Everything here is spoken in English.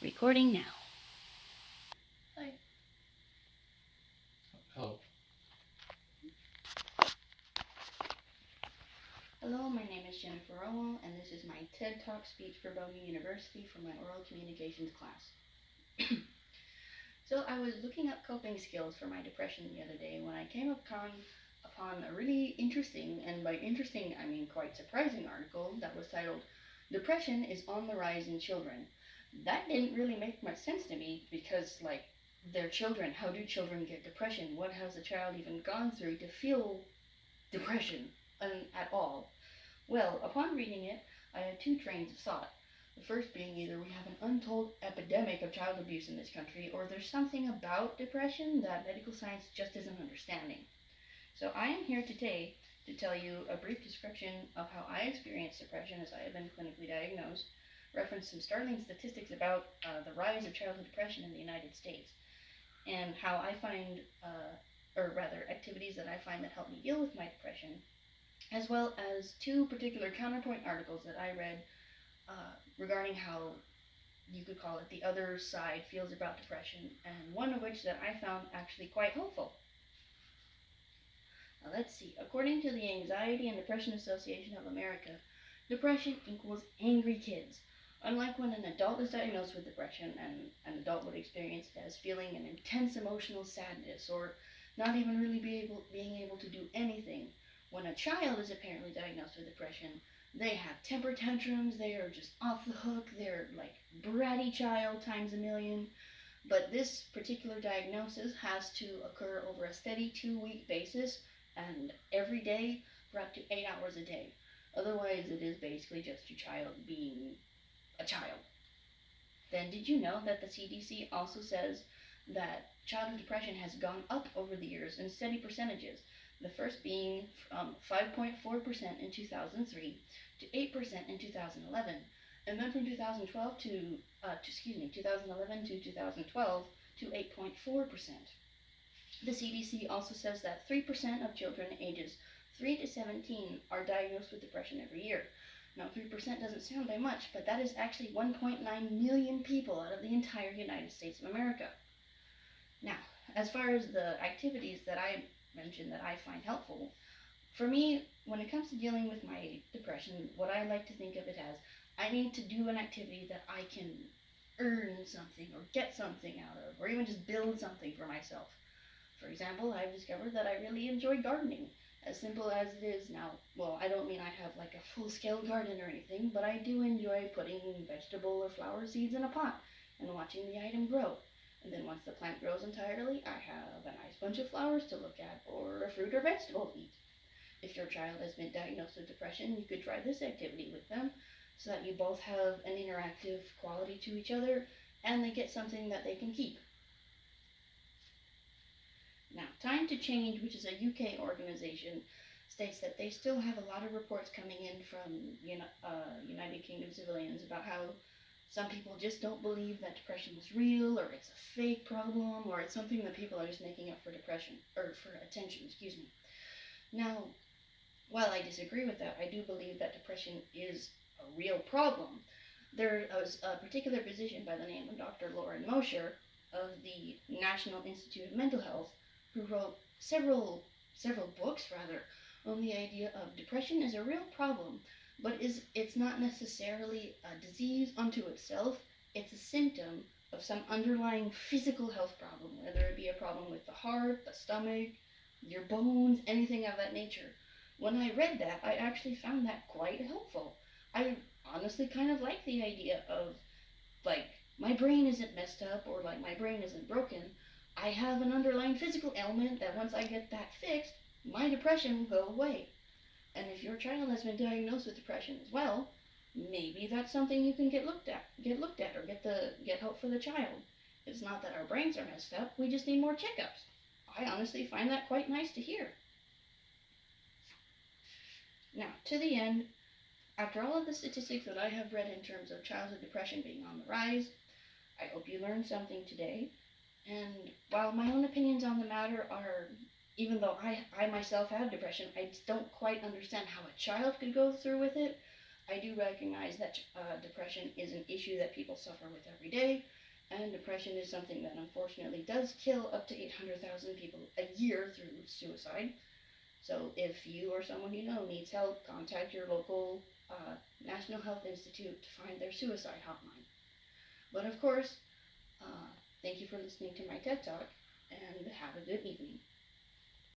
Recording now. Hi. Hello. Hello, my name is Jennifer Rowell, and this is my TED Talk speech for Bowdoin University for my oral communications class. So I was looking up coping skills for my depression the other day when I came upon a really interesting, and by interesting I mean quite surprising article that was titled, "Depression is on the Rise in Children." That didn't really make much sense to me because, like, they're children. How do children get depression? What has a child even gone through to feel depression at all? Well, upon reading it, I had two trains of thought. The first being either we have an untold epidemic of child abuse in this country, or there's something about depression that medical science just isn't understanding. So I am here today to tell you a brief description of how I experienced depression as I have been clinically diagnosed, reference some startling statistics about the rise of childhood depression in the United States, and how I find, or rather, activities that I find that help me deal with my depression, as well as two particular counterpoint articles that I read regarding how you could call it the other side feels about depression, and one of which that I found actually quite hopeful. Now let's see. According to the Anxiety and Depression Association of America, depression equals angry kids. Unlike when an adult is diagnosed with depression, and an adult would experience it as feeling an intense emotional sadness or not even really being able to do anything, when a child is apparently diagnosed with depression, they have temper tantrums, they are just off the hook, they're like bratty child times a million. But this particular diagnosis has to occur over a steady 2 week basis and every day for up to 8 hours a day. Otherwise, it is basically just your child being a child. Then, did you know that the CDC also says that childhood depression has gone up over the years in steady percentages? The first being from 5.4% in 2003 to 8% in 2011, and then from 2012 to 2011 to 2012 to 8.4%. The CDC also says that 3% of children ages 3 to 17 are diagnosed with depression every year. Now, 3% doesn't sound like much, but that is actually 1.9 million people out of the entire United States of America. Now, as far as the activities that I mentioned that I find helpful, for me, when it comes to dealing with my depression, what I like to think of it as, I need to do an activity that I can earn something or get something out of, or even just build something for myself. For example, I've discovered that I really enjoy gardening. As simple as it is now, well, I don't mean I have like a full-scale garden or anything, but I do enjoy putting vegetable or flower seeds in a pot and watching the item grow. And then once the plant grows entirely, I have a nice bunch of flowers to look at or a fruit or vegetable to eat. If your child has been diagnosed with depression, you could try this activity with them so that you both have an interactive quality to each other and they get something that they can keep. Now, Time to Change, which is a UK organization, states that they still have a lot of reports coming in from United Kingdom civilians about how some people just don't believe that depression is real, or it's a fake problem, or it's something that people are just making up for depression, or for attention, excuse me. Now, while I disagree with that, I do believe that depression is a real problem. There was a particular physician by the name of Dr. Lauren Mosher of the National Institute of Mental Health who wrote several books rather on the idea of depression is a real problem, but it's not necessarily a disease unto itself. It's a symptom of some underlying physical health problem, whether it be a problem with the heart, the stomach, your bones, anything of that nature. When I read that, I actually found that quite helpful. I honestly kind of like the idea of, like, my brain isn't messed up or like my brain isn't broken. I have an underlying physical ailment that once I get that fixed, my depression will go away. And if your child has been diagnosed with depression as well, maybe that's something you can get looked at, or get help for the child. It's not that our brains are messed up; we just need more checkups. I honestly find that quite nice to hear. Now, to the end, after all of the statistics that I have read in terms of childhood depression being on the rise, I hope you learned something today. And while my own opinions on the matter are, even though I myself have depression, I don't quite understand how a child could go through with it. I do recognize that depression is an issue that people suffer with every day, and depression is something that unfortunately does kill up to 800,000 people a year through suicide. So if you or someone you know needs help, contact your local National Health Institute to find their suicide hotline. But of course, thank you for listening to my TED Talk, and have a good evening.